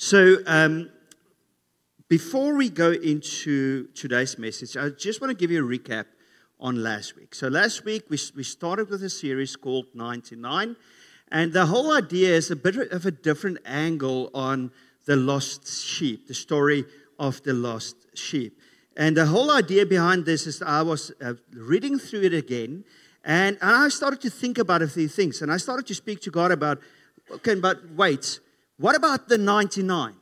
So before we go into today's message, I just want to give you a recap on last week. So last week we started with a series called 99, and the whole idea is a bit of a different angle on the lost sheep, the story of the lost sheep. And the whole idea behind this is I was reading through it again, and I started to think about a few things, and I started to speak to God about, okay, but wait, what about the 99?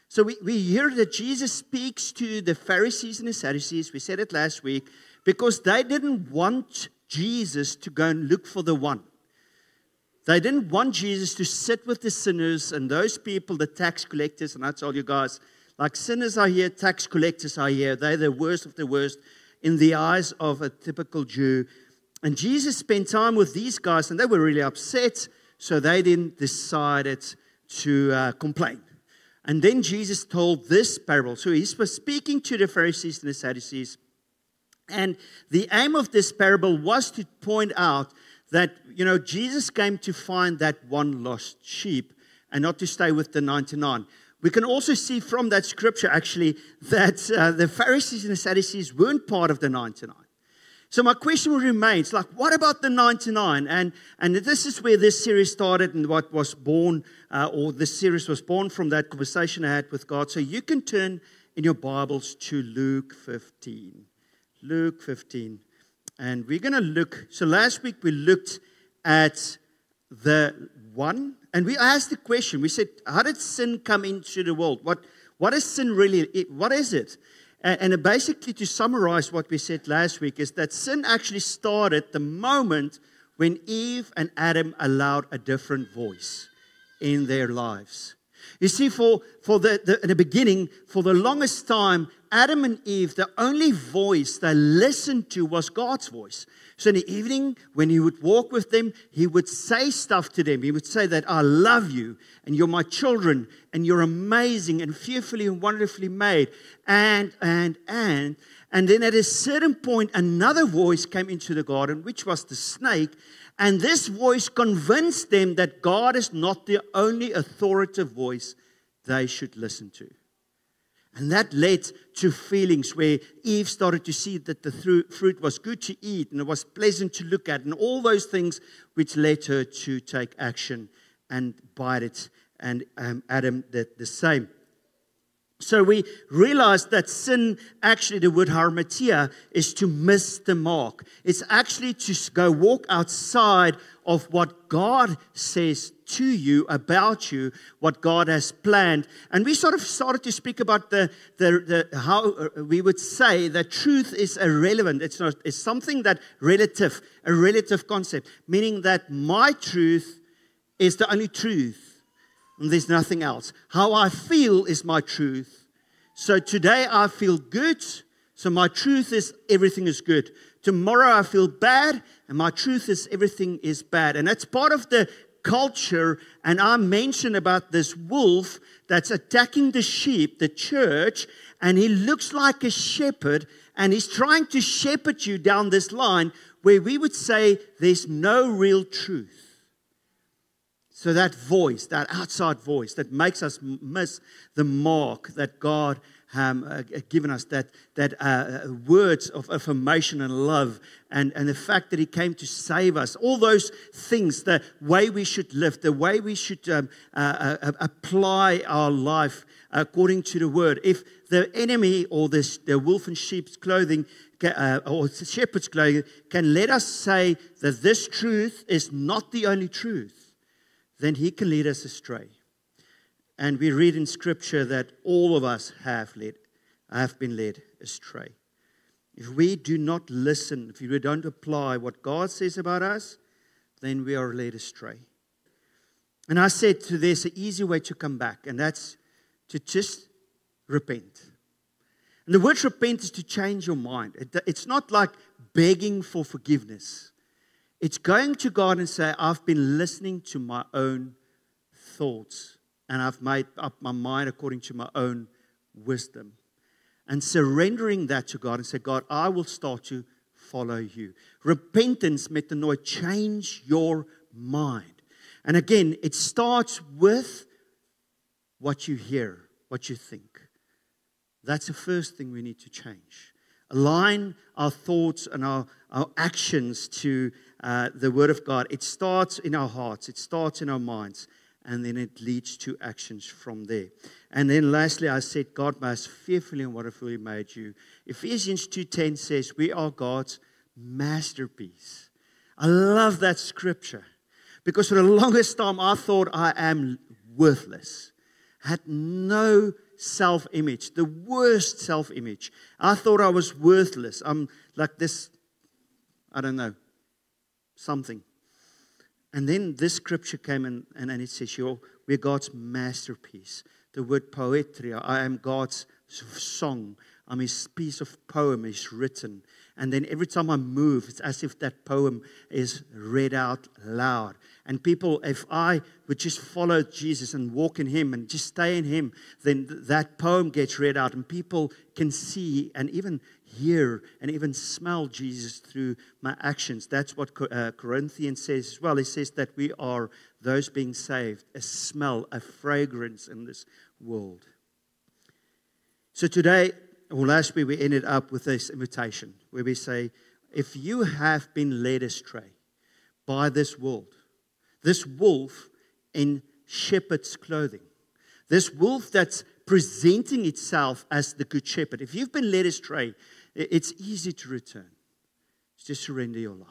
So we hear that Jesus speaks to the Pharisees and the Sadducees, we said it last week, because they didn't want Jesus to go and look for the one. They didn't want Jesus to sit with the sinners and those people, the tax collectors. And I told you guys, like sinners are here, tax collectors are here. They're the worst of the worst in the eyes of a typical Jew. And Jesus spent time with these guys and they were really upset. So they then decided to complain. And then Jesus told this parable. So he was speaking to the Pharisees and the Sadducees. And the aim of this parable was to point out that, Jesus came to find that one lost sheep and not to stay with the 99. We can also see from that scripture, actually, that the Pharisees and the Sadducees weren't part of the 99. So my question remains, what about the 99? And this is where this series started and what was born, or this series was born from that conversation I had with God. So you can turn in your Bibles to Luke 15. Luke 15. And we're going to look, so last week we looked at the one, and we asked the question, we said, how did sin come into the world? What is sin really, what is it? And basically to summarize what we said last week is that sin actually started the moment when Eve and Adam allowed a different voice in their lives. You see, in the beginning, for the longest time, Adam and Eve, the only voice they listened to was God's voice. So in the evening, when he would walk with them, he would say stuff to them. He would say that, I love you, and you're my children, and you're amazing, and fearfully and wonderfully made. And then at a certain point, another voice came into the garden, which was the snake. And this voice convinced them that God is not the only authoritative voice they should listen to. And that led to feelings where Eve started to see that the fruit was good to eat and it was pleasant to look at and all those things which led her to take action and bite it. And Adam did the same. So we realized that sin, actually the word harmatia, is to miss the mark. It's actually to go walk outside of what God says to you, about you, what God has planned. And we sort of started to speak about how we would say that truth is irrelevant. It's something that a relative concept, meaning that my truth is the only truth. And there's nothing else. How I feel is my truth. So today I feel good. So my truth is everything is good. Tomorrow I feel bad. And my truth is everything is bad. And that's part of the culture. And I mentioned about this wolf that's attacking the sheep, the church. And he looks like a shepherd. And he's trying to shepherd you down this line where we would say there's no real truth. So that voice, that outside voice that makes us miss the mark that God has given us, that words of affirmation and love, and the fact that He came to save us, all those things, the way we should live, the way we should apply our life according to the Word. If the enemy or the wolf in sheep's clothing or shepherd's clothing can let us say that this truth is not the only truth, then he can lead us astray. And we read in Scripture that all of us have been led astray. If we do not listen, if we don't apply what God says about us, then we are led astray. And I said there's an easy way to come back, and that's to just repent. And the word repent is to change your mind. It's not like begging for forgiveness. It's going to God and say, I've been listening to my own thoughts and I've made up my mind according to my own wisdom. And surrendering that to God and say, God, I will start to follow you. Repentance, metanoia, change your mind. And again, it starts with what you hear, what you think. That's the first thing we need to change. Align our thoughts and our actions to the Word of God. It starts in our hearts. It starts in our minds. And then it leads to actions from there. And then lastly, I said, God must fearfully and wonderfully made you. Ephesians 2:10 says, we are God's masterpiece. I love that scripture. Because for the longest time, I thought I am worthless. I had no self-image, the worst self-image. I thought I was worthless. I'm like this, I don't know, something. And then this scripture came and it says, we're God's masterpiece. The word poetry, I am God's song. I'm His piece of poem is written. And then every time I move, it's as if that poem is read out loud. And people, if I would just follow Jesus and walk in Him and just stay in Him, then that poem gets read out. And people can see and even hear and even smell Jesus through my actions. That's what Corinthians says as well. It says that we are those being saved, a smell, a fragrance in this world. So today, or last week, we ended up with this invitation where we say, if you have been led astray by this world, this wolf in shepherd's clothing, this wolf that's presenting itself as the good shepherd, if you've been led astray, it's easy to return. It's just surrender your life.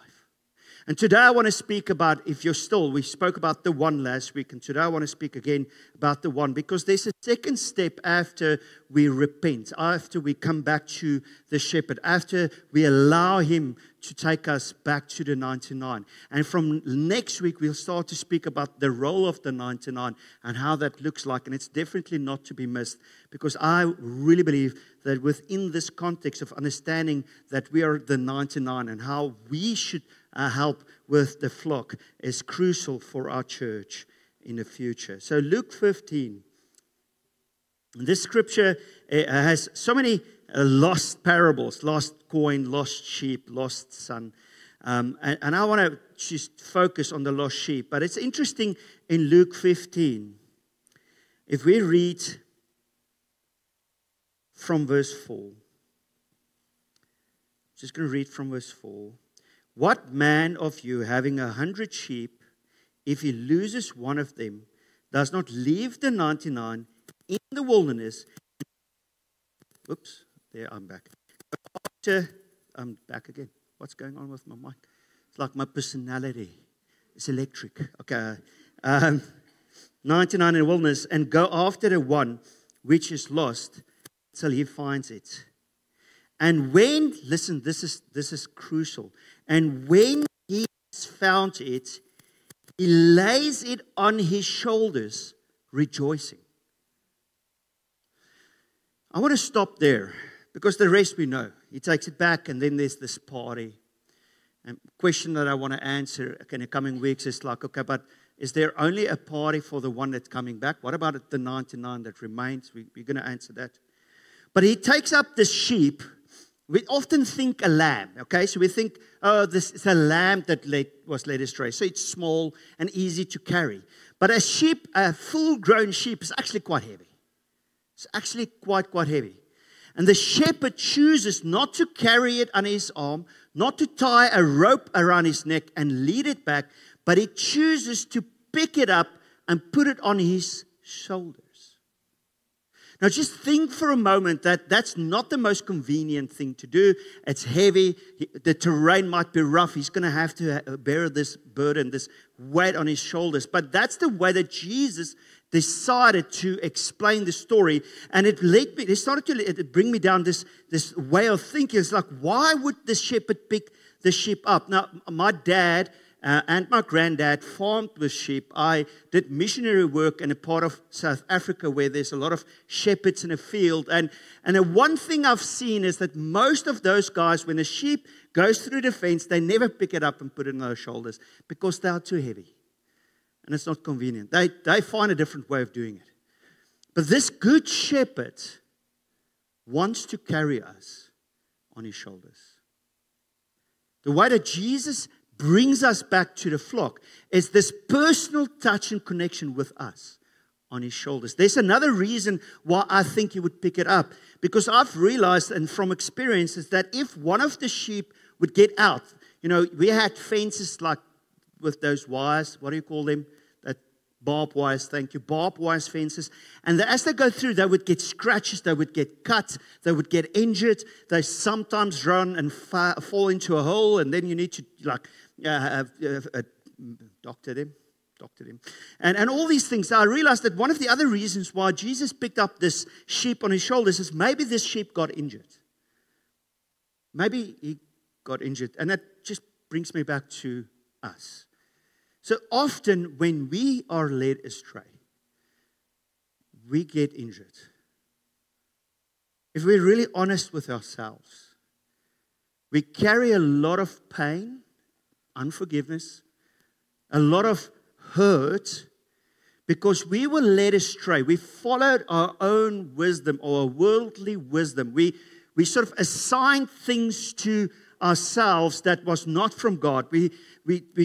And today I want to speak about, if you're still, we spoke about the one last week, and today I want to speak again about the one, because there's a second step after we repent, after we come back to the shepherd, after we allow Him to take us back to the 99. And from next week, we'll start to speak about the role of the 99 and how that looks like. And it's definitely not to be missed, because I really believe that within this context of understanding that we are the 99 and how we should help with the flock is crucial for our church in the future. So Luke 15. This scripture has so many lost parables, lost coin, lost sheep, lost son. And I want to just focus on the lost sheep. But it's interesting in Luke 15. If we read from verse 4. Just going to read from verse 4. What man of you, having 100 sheep, if he loses one of them, does not leave the 99 in the wilderness? Whoops, there, I'm back. I'm back again. What's going on with my mic? It's like my personality. It's electric. Okay. 99 in the wilderness, and go after the one which is lost till he finds it. And when, listen, this is crucial. And when he has found it, he lays it on his shoulders, rejoicing. I want to stop there, because the rest we know. He takes it back, and then there's this party. And the question that I want to answer in the coming weeks is like, okay, but is there only a party for the one that's coming back? What about the 99 that remains? We're going to answer that. But he takes up the sheep. We often think a lamb, okay? So we think, oh, this is a lamb that was led astray. So it's small and easy to carry. But a sheep, a full-grown sheep, is actually quite heavy. It's actually quite heavy. And the shepherd chooses not to carry it on his arm, not to tie a rope around his neck and lead it back, but he chooses to pick it up and put it on his shoulders. Now just think for a moment that that's not the most convenient thing to do. It's heavy. The terrain might be rough. He's going to have to bear this burden, this weight on his shoulders. But that's the way that Jesus decided to explain the story. And it started to bring me down this way of thinking. It's like, why would the shepherd pick the sheep up? Now, my dad and my granddad farmed with sheep. I did missionary work in a part of South Africa where there's a lot of shepherds in the field. And the one thing I've seen is that most of those guys, when a sheep goes through the fence, they never pick it up and put it on their shoulders because they are too heavy. And it's not convenient. They find a different way of doing it. But this good shepherd wants to carry us on his shoulders. The way that Jesus brings us back to the flock is this personal touch and connection with us on his shoulders. There's another reason why I think he would pick it up. Because I've realized, and from experience, is that if one of the sheep would get out, we had fences like with those wires, what do you call them? That barbed wires, thank you, barbed wires fences. And as they go through, they would get scratches, they would get cut, they would get injured. They sometimes run and fall into a hole, and then you need to doctor them. And all these things. So I realized that one of the other reasons why Jesus picked up this sheep on his shoulders is maybe this sheep got injured. Maybe he got injured. And that just brings me back to us. So often when we are led astray, we get injured. If we're really honest with ourselves, we carry a lot of pain, unforgiveness, a lot of hurt, because we were led astray. We followed our own wisdom or worldly wisdom. We sort of assigned things to ourselves that was not from God. We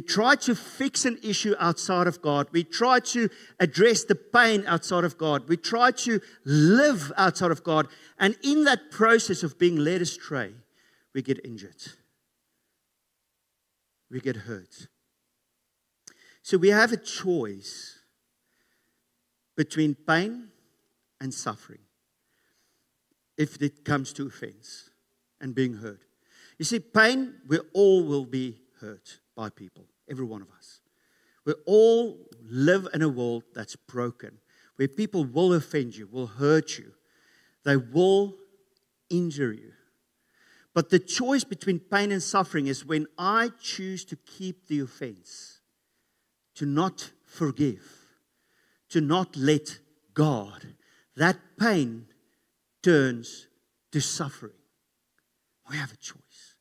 tried to fix an issue outside of God. We tried to address the pain outside of God. We tried to live outside of God. And in that process of being led astray, we get injured. We get hurt. So we have a choice between pain and suffering if it comes to offense and being hurt. You see, pain, we all will be hurt by people, every one of us. We all live in a world that's broken, where people will offend you, will hurt you. They will injure you. But the choice between pain and suffering is when I choose to keep the offense, to not forgive, to not let God, that pain turns to suffering. We have a choice.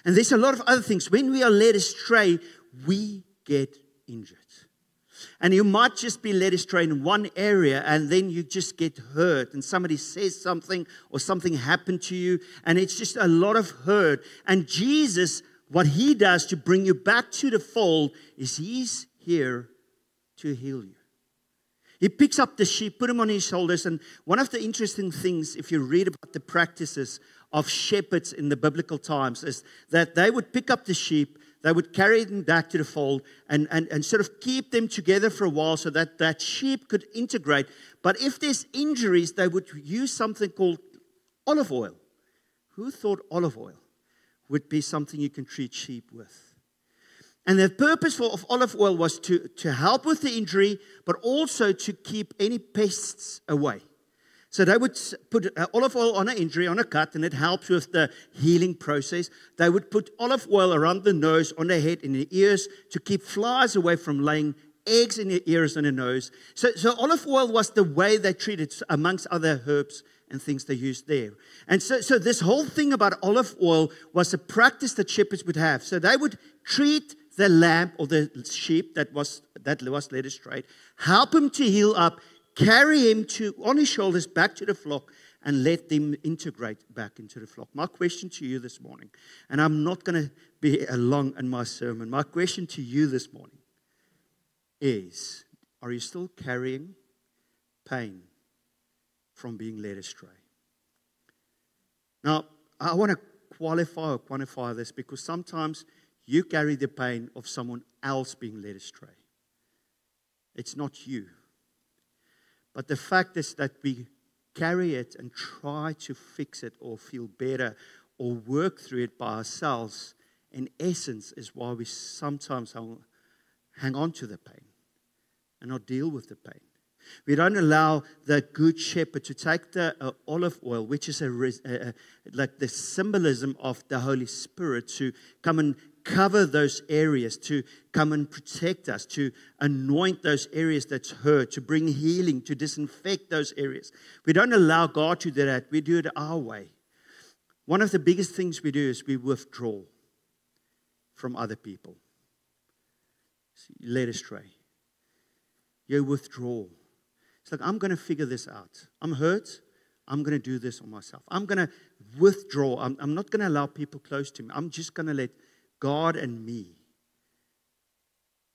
And there's a lot of other things. When we are led astray, we get injured. And you might just be led astray in one area, and then you just get hurt, and somebody says something or something happened to you, and it's just a lot of hurt. And Jesus, what he does to bring you back to the fold is he's here to heal you. He picks up the sheep, put him on his shoulders, and one of the interesting things, if you read about the practices of shepherds in the biblical times, is that they would pick up the sheep, they would carry them back to the fold and sort of keep them together for a while so that that sheep could integrate. But if there's injuries, they would use something called olive oil. Who thought olive oil would be something you can treat sheep with? And the purpose of olive oil was to help with the injury, but also to keep any pests away. So they would put olive oil on an injury, on a cut, and it helps with the healing process. They would put olive oil around the nose, on the head, in the ears, to keep flies away from laying eggs in the ears and the nose. So olive oil was the way they treated, amongst other herbs and things they used there. And so this whole thing about olive oil was a practice that shepherds would have. So they would treat the lamb or the sheep that was led astray, help him to heal up, carry him on his shoulders back to the flock, and let them integrate back into the flock. My question to you this morning, and I'm not going to be long in my sermon, my question to you this morning is, are you still carrying pain from being led astray? Now, I want to quantify this, because sometimes you carry the pain of someone else being led astray. It's not you. But the fact is that we carry it and try to fix it or feel better or work through it by ourselves, in essence, is why we sometimes hang on to the pain and not deal with the pain. We don't allow the good shepherd to take the olive oil, which is like the symbolism of the Holy Spirit, to come and cover those areas, to come and protect us, to anoint those areas that's hurt, to bring healing, to disinfect those areas. We don't allow God to do that. We do it our way. One of the biggest things we do is we withdraw from other people. Led astray. You withdraw. It's like, I'm going to figure this out. I'm hurt. I'm going to do this on myself. I'm going to withdraw. I'm not going to allow people close to me. I'm just going to let God and me.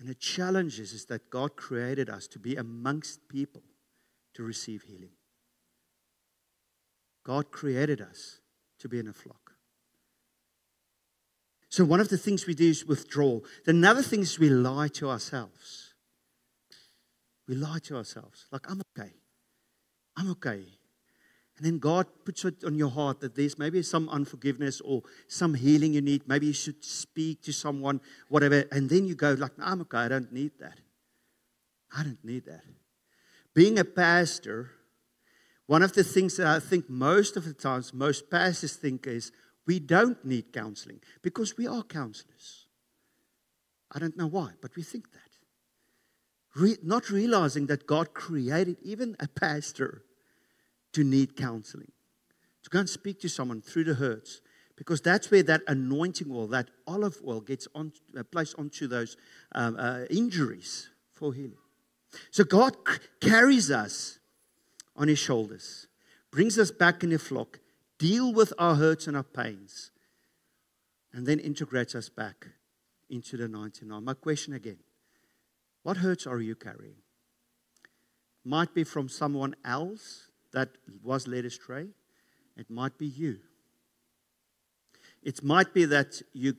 And the challenge is that God created us to be amongst people to receive healing. God created us to be in a flock. So one of the things we do is withdraw. Another thing is we lie to ourselves. We lie to ourselves. Like, I'm okay. I'm okay. And then God puts it on your heart that there's maybe some unforgiveness or some healing you need. Maybe you should speak to someone, whatever. And then you go like, no, I'm okay. I don't need that. I don't need that. Being a pastor, one of the things that I think most of the times most pastors think is we don't need counseling because we are counselors. I don't know why, but we think that. Not realizing that God created even a pastor to need counseling, to go and speak to someone through the hurts, because that's where that anointing oil, that olive oil gets placed onto those injuries for healing. So God carries us on His shoulders, brings us back in the flock, deal with our hurts and our pains, and then integrates us back into the 99. My question again, what hurts are you carrying? Might be from someone else that was led astray. It might be you. It might be that you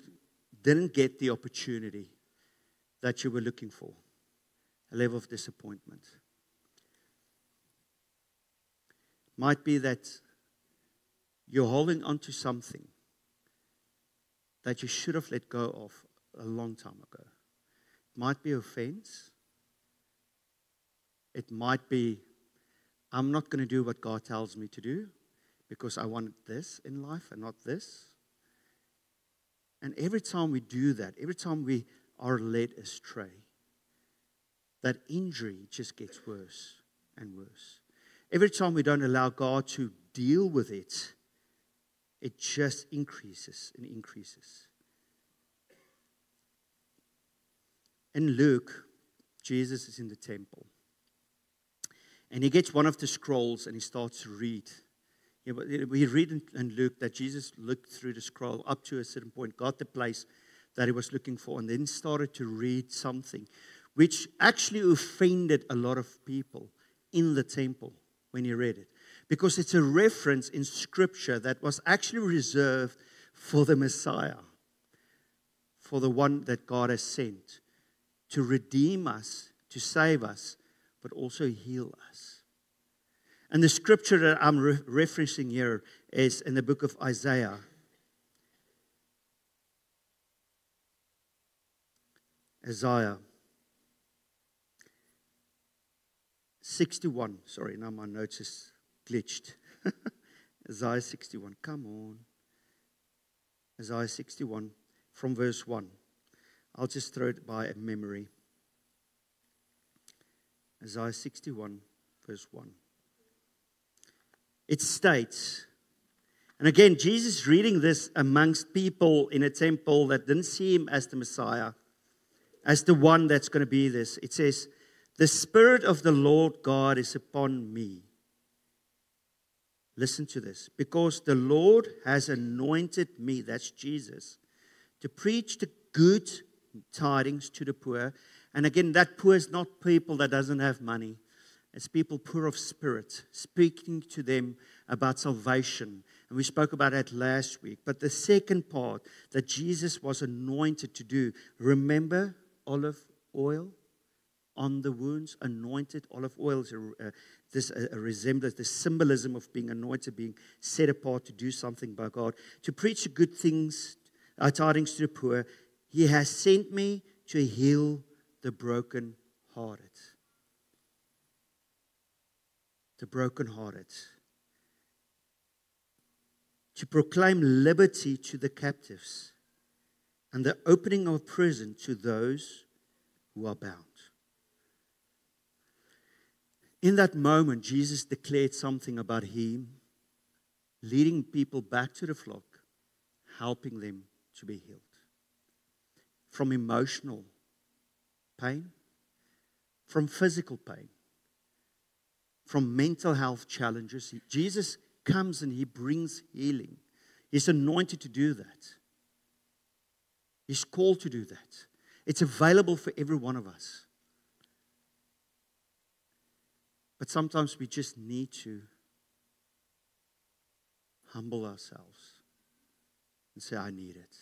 didn't get the opportunity that you were looking for. A level of disappointment. Might be that you're holding on to something that you should have let go of a long time ago. It might be offense. It might be, I'm not going to do what God tells me to do because I want this in life and not this. And every time we do that, every time we are led astray, that injury just gets worse and worse. Every time we don't allow God to deal with it, it just increases and increases. In Luke, Jesus is in the temple. And he gets one of the scrolls and he starts to read. We read in Luke that Jesus looked through the scroll up to a certain point, got the place that he was looking for, and then started to read something which actually offended a lot of people in the temple when he read it. Because it's a reference in Scripture that was actually reserved for the Messiah, for the one that God has sent to redeem us, to save us, but also heal us. And the scripture that I'm referencing here is in the book of Isaiah. Isaiah 61. Sorry, now my notes is glitched. Isaiah 61. Come on. Isaiah 61 from verse 1. I'll just throw it by memory. Isaiah 61, verse 1. It states, and again, Jesus reading this amongst people in a temple that didn't see him as the Messiah, as the one that's going to be this. It says, the Spirit of the Lord God is upon me. Listen to this. Because the Lord has anointed me, that's Jesus, to preach the good tidings to the poor. And again, that poor is not people that doesn't have money. It's people poor of spirit, speaking to them about salvation. And we spoke about that last week. But the second part that Jesus was anointed to do, remember olive oil on the wounds? Anointed olive oil is a resemblance, the symbolism of being anointed, being set apart to do something by God. To preach the good things, tidings to the poor. He has sent me to heal the brokenhearted. The brokenhearted. To proclaim liberty to the captives and the opening of prison to those who are bound. In that moment, Jesus declared something about him leading people back to the flock, helping them to be healed. From emotional pain, from physical pain, from mental health challenges. Jesus comes and he brings healing. He's anointed to do that. He's called to do that. It's available for every one of us. But sometimes we just need to humble ourselves and say, I need it.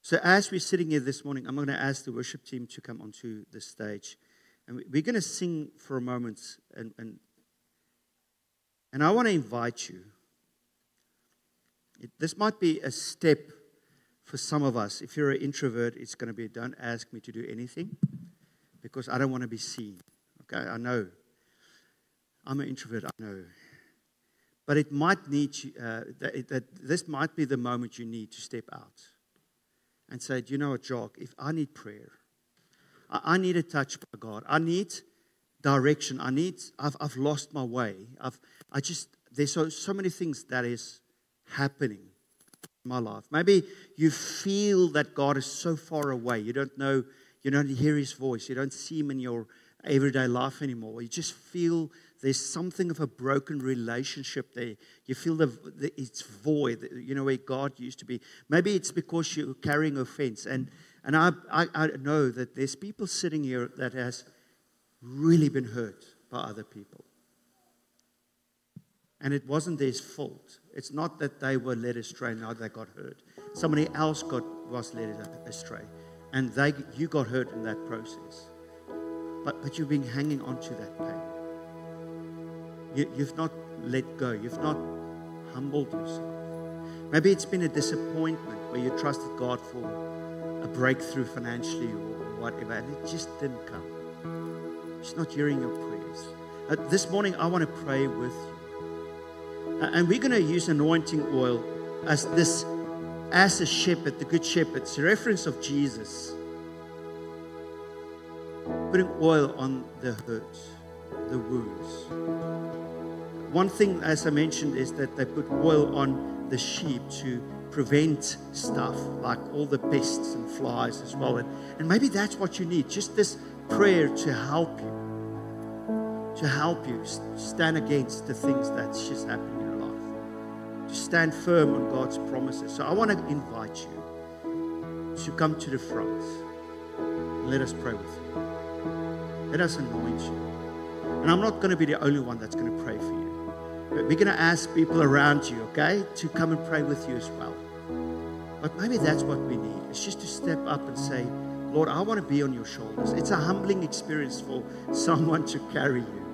So as we're sitting here this morning, I'm going to ask the worship team to come onto the stage. And we're going to sing for a moment. And I want to invite you. This might be a step for some of us. If you're an introvert, it's going to be, don't ask me to do anything because I don't want to be seen. Okay, I know. I'm an introvert, I know. But it might need this might be the moment you need to step out and say, do you know what, Jock, if I need prayer, I need a touch by God. I need direction. I've lost my way. There's so many things that is happening in my life. Maybe you feel that God is so far away. You don't know, you don't hear His voice. You don't see Him in your everyday life anymore. You just feel there's something of a broken relationship there. You feel it's void, where God used to be. Maybe it's because you're carrying offense. And I know that there's people sitting here that has really been hurt by other people. And it wasn't their fault. It's not that they were led astray, now they got hurt. Somebody else was led astray. And you got hurt in that process. But you've been hanging on to that pain. You've not let go. You've not humbled yourself. Maybe it's been a disappointment where you trusted God for a breakthrough financially or whatever, and it just didn't come. It's not hearing your prayers. This morning, I want to pray with you. And we're going to use anointing oil as a shepherd, the good shepherd. It's a reference of Jesus. Putting oil on the hurts, the wounds. One thing, as I mentioned, is that they put oil on the sheep to prevent stuff like all the pests and flies as well. And maybe that's what you need, just this prayer to help you stand against the things that's just happening in your life, to stand firm on God's promises. So I want to invite you to come to the front and let us pray with you. Let us anoint you. And I'm not going to be the only one that's going to pray for you. But we're going to ask people around you, okay, to come and pray with you as well. But maybe that's what we need. It's just to step up and say, Lord, I want to be on your shoulders. It's a humbling experience for someone to carry you.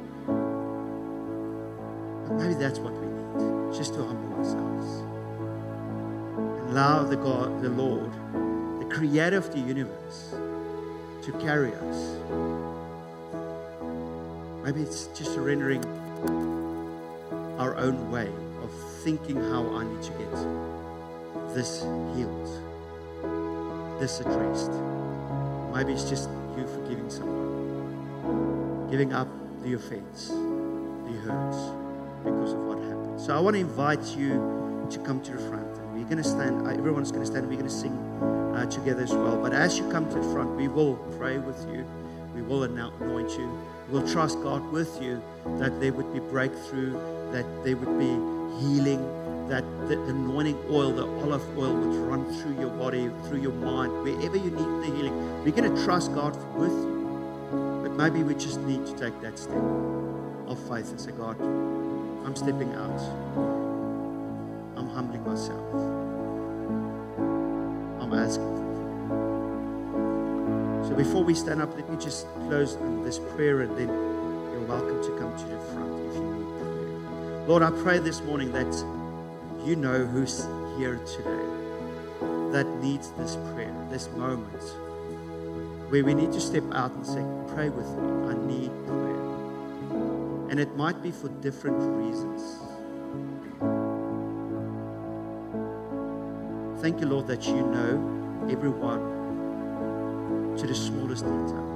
But maybe that's what we need, just to humble ourselves. And allow the Lord, the creator of the universe, to carry us. Maybe it's just surrendering our own way of thinking how I need to get this healed, this addressed. Maybe it's just you forgiving someone, giving up the offense, the hurts because of what happened. So I want to invite you to come to the front. And we're going to stand, everyone's going to stand, we're going to sing together as well. But as you come to the front, we will pray with you. We will anoint you. We'll trust God with you that there would be breakthrough, that there would be healing, that the anointing oil, the olive oil would run through your body, through your mind, wherever you need the healing. We're going to trust God with you. But maybe we just need to take that step of faith and say, God, I'm stepping out. I'm humbling myself. I'm asking for you. So before we stand up, let me just close on this prayer, and then you're welcome to come to the front if you need prayer. Lord, I pray this morning that you know who's here today that needs this prayer, this moment, where we need to step out and say, pray with me, I need prayer. And it might be for different reasons. Thank you, Lord, that you know everyone to the smallest detail.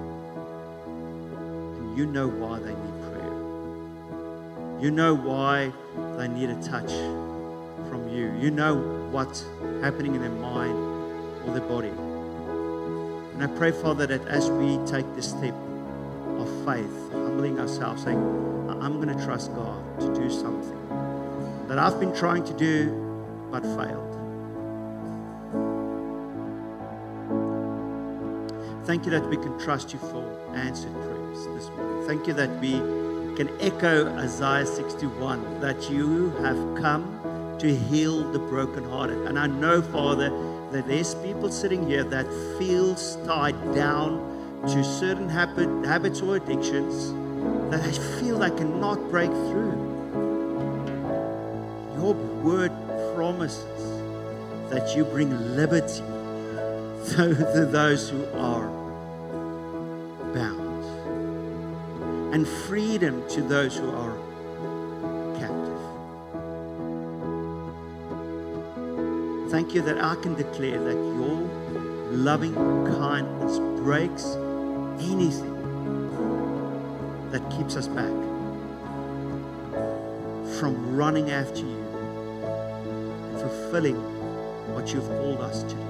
And you know why they need prayer. You know why they need a touch from you. You know what's happening in their mind or their body. And I pray, Father, that as we take this step of faith, humbling ourselves, saying, I'm going to trust God to do something that I've been trying to do but failed. Thank you that we can trust you for answered prayers this morning. Thank you that we can echo Isaiah 61, that you have come to heal the brokenhearted. And I know, Father, that there's people sitting here that feels tied down to certain habits or addictions, that they feel they cannot break through. Your word promises that you bring liberty to those who are bound, and freedom to those who are captive. Thank you that I can declare that your loving kindness breaks anything that keeps us back from running after you and fulfilling what you've called us to do.